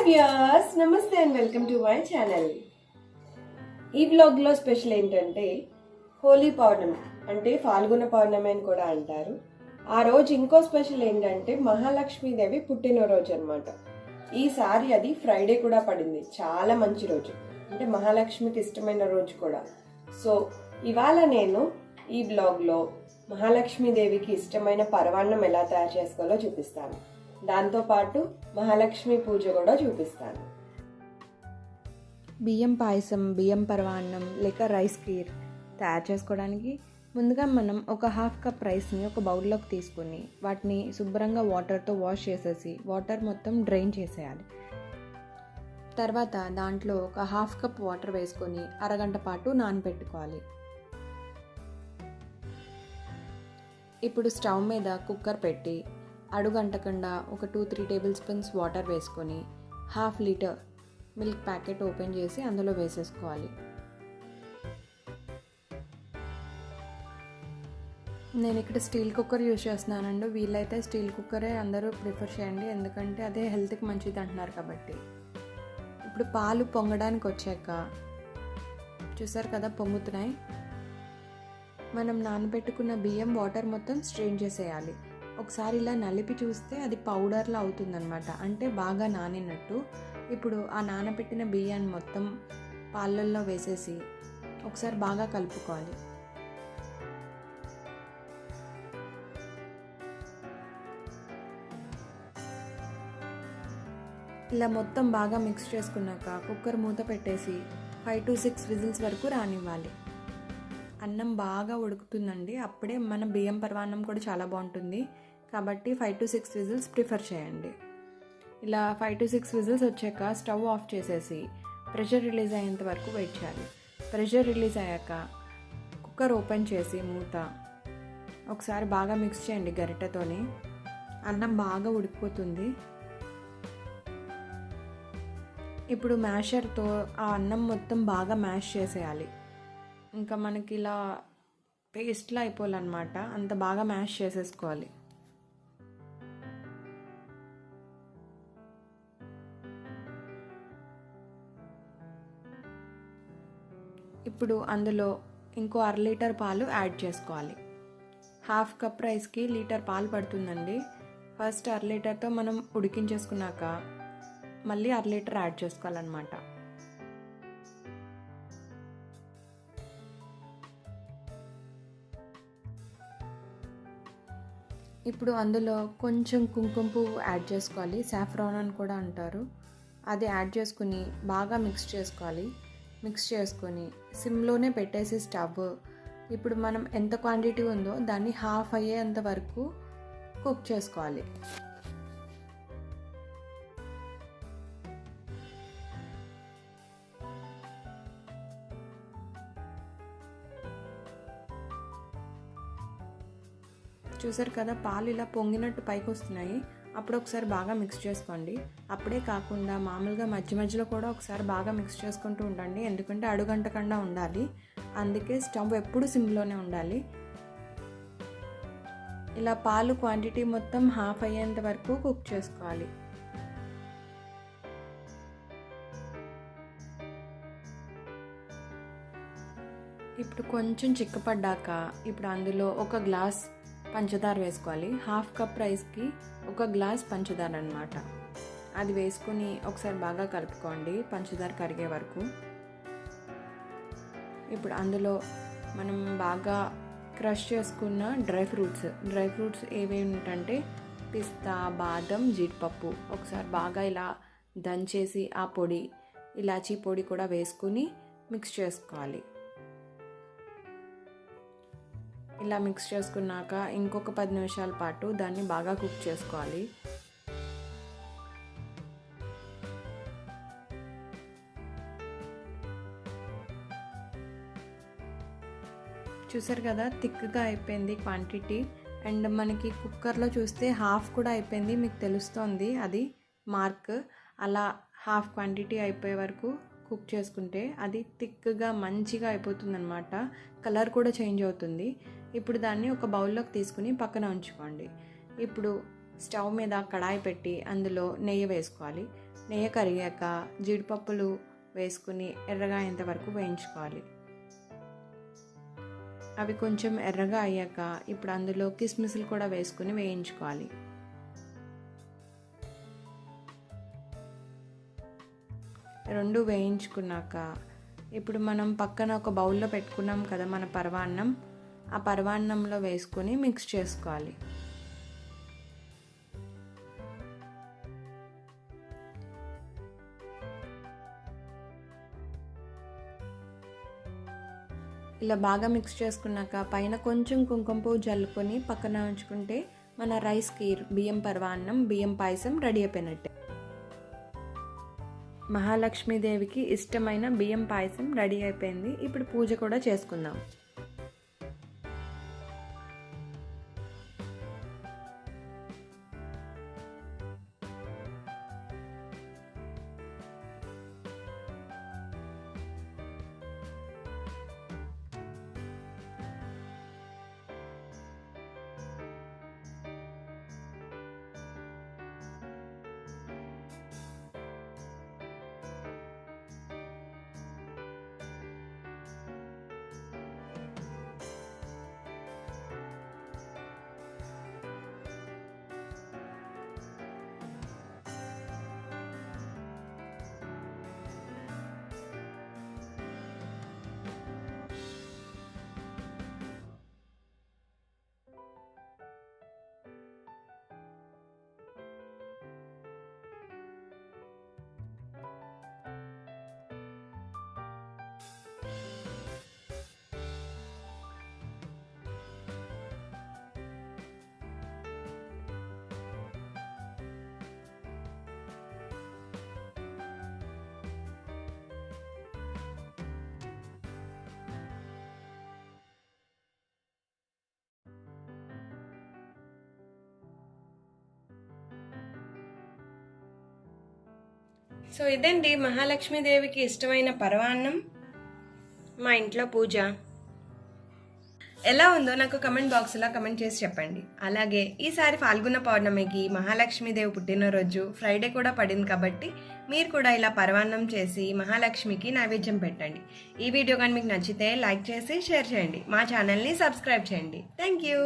Viewers నమస్తే and welcome to my channel. ఈ వ్లాగ్లో స్పెషల్ ఏంటంటే హోలీ పౌర్ణమి అంటే ఫాల్గుణ పౌర్ణమి అని కూడా అంటారు. ఆ రోజు ఇంకో స్పెషల్ ఏంటంటే మహాలక్ష్మీదేవి పుట్టినరోజు అనమాట. ఈసారి అది ఫ్రైడే కూడా పడింది. చాలా మంచి రోజు, అంటే మహాలక్ష్మికి ఇష్టమైన రోజు కూడా. సో ఇవాళ నేను ఈ బ్లాగ్లో మహాలక్ష్మీదేవికి ఇష్టమైన పరవాన్నం ఎలా తయారు చేసుకోవాలో చూపిస్తాను. దాంతోపాటు మహాలక్ష్మి పూజ కూడా చూపిస్తాను. బియ్యం పాయసం, బియ్యం పరవాన్నం లేక రైస్ కీర్ తయారు చేసుకోవడానికి ముందుగా మనం ఒక హాఫ్ కప్ రైస్ని ఒక బౌల్లోకి తీసుకుని వాటిని శుభ్రంగా వాటర్తో వాష్ చేసేసి వాటర్ మొత్తం డ్రైన్ చేసేయాలి. తర్వాత దాంట్లో ఒక హాఫ్ కప్ వాటర్ వేసుకొని అరగంట పాటు నానబెట్టుకోవాలి. ఇప్పుడు స్టవ్ మీద కుక్కర్ పెట్టి అడుగంటకుండా ఒక 2-3 టేబుల్ స్పూన్స్ వాటర్ వేసుకొని half litre milk packet open చేసి అందులో వేసేసుకోవాలి. నేను ఇక్కడ స్టీల్ కుక్కర్ యూజ్ చేస్తున్నానండి. వీలైతే స్టీల్ కుక్కరే అందరూ ప్రిఫర్ చేయండి, ఎందుకంటే అదే హెల్త్కి మంచిది అంటున్నారు కాబట్టి. ఇప్పుడు పాలు పొంగడానికి వచ్చాక చూసారు కదా పొంగుతున్నాయి. మనం నానబెట్టుకున్న బియ్యం వాటర్ మొత్తం స్ట్రెయిన్ చేసేయాలి. ఒకసారి ఇలా నలిపి చూస్తే అది పౌడర్లా అవుతుందన్నమాట, అంటే బాగా నానినట్టు. ఇప్పుడు ఆ నానబెట్టిన బియ్యాన్ని మొత్తం పాలల్లో వేసేసి ఒకసారి బాగా కలుపుకోవాలి. ఇలా మొత్తం బాగా మిక్స్ చేసుకున్నాక కుక్కర్ మూత పెట్టేసి 5 to 6 విజిల్స్ వరకు రానివ్వాలి. అన్నం బాగా ఉడుకుతుందండి, అప్పుడే మన బియ్యం పరవాన్నం కూడా చాలా బాగుంటుంది. కాబట్టి 5 to 6 విజిల్స్ ప్రిఫర్ చేయండి. ఇలా 5 to 6 విజిల్స్ వచ్చాక స్టవ్ ఆఫ్ చేసేసి ప్రెషర్ రిలీజ్ అయ్యేంత వరకు వెయిట్ చేయాలి. ప్రెషర్ రిలీజ్ అయ్యాక కుక్కర్ ఓపెన్ చేసి మూత ఒకసారి బాగా మిక్స్ చేయండి గరిటెతోని. అన్నం బాగా ఉడికిపోతుంది. ఇప్పుడు మ్యాషర్తో ఆ అన్నం మొత్తం బాగా మ్యాష్ చేసేయాలి. ఇంకా మనకి ఇలా పేస్ట్లా అయిపోవాలన్నమాట, అంత బాగా మ్యాష్ చేసేసుకోవాలి. ఇప్పుడు అందులో ఇంకో 1/2 లీటర్ పాలు యాడ్ చేసుకోవాలి. హాఫ్ కప్ రైస్కి లీటర్ పాలు పడుతుందండి. ఫస్ట్ 1/2 లీటర్తో మనం ఉడికించేసుకున్నాక మళ్ళీ 1/2 లీటర్ యాడ్ చేసుకోవాలన్నమాట. ఇప్పుడు అందులో కొంచెం కుంకుమ పువ్వు యాడ్ చేసుకోవాలి, సాఫ్రాన్ అని కూడా అంటారు. అది యాడ్ చేసుకుని బాగా మిక్స్ చేసుకోవాలి. మిక్స్ చేసుకొని సిమ్లోనే పెట్టేసి స్టవ్ ఇప్పుడు మనం ఎంత క్వాంటిటీ ఉందో దాన్ని హాఫ్ అయ్యేంత వరకు కుక్ చేసుకోవాలి. చూసారు కదా పాలు ఇలా పొంగినట్టు పైకి వస్తున్నాయి. అప్పుడు ఒకసారి బాగా మిక్స్ చేసుకోండి. అప్పుడే కాకుండా మామూలుగా మధ్య మధ్యలో కూడా ఒకసారి బాగా మిక్స్ చేసుకుంటూ ఉండండి, ఎందుకంటే అడుగంటకుండా ఉండాలి. అందుకే స్టవ్ ఎప్పుడు సిమ్లోనే ఉండాలి. ఇలా పాలు క్వాంటిటీ మొత్తం హాఫ్ అయ్యేంత వరకు కుక్ చేసుకోవాలి. ఇప్పుడు కొంచెం చిక్కపడ్డాక ఇప్పుడు అందులో ఒక గ్లాస్ పంచదార వేసుకోవాలి. హాఫ్ కప్ రైస్కి ఒక గ్లాస్ పంచదార అన్నమాట. అది వేసుకొని ఒకసారి బాగా కలుపుకోండి పంచదార కరిగే వరకు. ఇప్పుడు అందులో మనం బాగా క్రష్ చేసుకున్న డ్రై ఫ్రూట్స్ ఏవేంటంటే పిస్తా, బాదం, జీడిపప్పు ఒకసారి బాగా ఇలా దంచేసి ఆ పొడి, ఇలాచీ పొడి కూడా వేసుకుని మిక్స్ చేసుకోవాలి. ఇలా మిక్స్ చేసుకున్నాక ఇంకొక 10 నిమిషాల పాటు దాన్ని బాగా కుక్ చేసుకోవాలి. చూసారు కదా థిక్గా అయిపోయింది క్వాంటిటీ. అండ్ మనకి కుక్కర్లో చూస్తే హాఫ్ కూడా అయిపోయింది, మీకు తెలుస్తోంది అది మార్క్. అలా హాఫ్ క్వాంటిటీ అయిపోయే వరకు కుక్ చేసుకుంటే అది థిక్గా మంచిగా అయిపోతుంది అనమాట. కలర్ కూడా చేంజ్ అవుతుంది. ఇప్పుడు దాన్ని ఒక బౌల్లోకి తీసుకుని పక్కన ఉంచుకోండి. ఇప్పుడు స్టవ్ మీద కడాయి పెట్టి అందులో నెయ్యి వేసుకోవాలి. నెయ్యి కరిగాక జీడిపప్పులు వేసుకుని ఎర్రగా అయ్యేంత వరకు వేయించుకోవాలి. అవి కొంచెం ఎర్రగా అయ్యాక ఇప్పుడు అందులో కిస్మిస్లు కూడా వేసుకుని వేయించుకోవాలి. రెండు వేయించుకున్నాక ఇప్పుడు మనం పక్కన ఒక బౌల్లో పెట్టుకున్నాం కదా మన పరమాన్నం, ఆ పరమాన్నంలో వేసుకొని మిక్స్ చేసుకోవాలి. ఇలా బాగా మిక్స్ చేసుకున్నాక పైన కొంచెం కుంకుమ పువ్వు జల్లుకొని పక్కన ఉంచుకుంటే మన రైస్ కీర్, బియ్యం పరమాన్నం, బియ్యం పాయసం రెడీ అయిపోయినట్టే. మహాలక్ష్మీదేవికి ఇష్టమైన బియ్యం పాయసం రెడీ అయిపోయింది. ఇప్పుడు పూజ కూడా చేసుకుందాం. సో ఇదండి మహాలక్ష్మీదేవికి ఇష్టమైన పరమాన్నం, మా ఇంట్లో పూజ. ఎలా ఉందో నాకు కమెంట్ బాక్స్లో కమెంట్ చేసి చెప్పండి. అలాగే ఈసారి ఫాల్గుణ పౌర్ణమికి మహాలక్ష్మీదేవి పుట్టినరోజు ఫ్రైడే కూడా పడింది కాబట్టి మీరు కూడా ఇలా పరమాన్నం చేసి మహాలక్ష్మికి నైవేద్యం పెట్టండి. ఈ వీడియో కానీ మీకు నచ్చితే లైక్ చేసి షేర్ చేయండి. మా ఛానల్ని సబ్స్క్రైబ్ చేయండి. Thank you.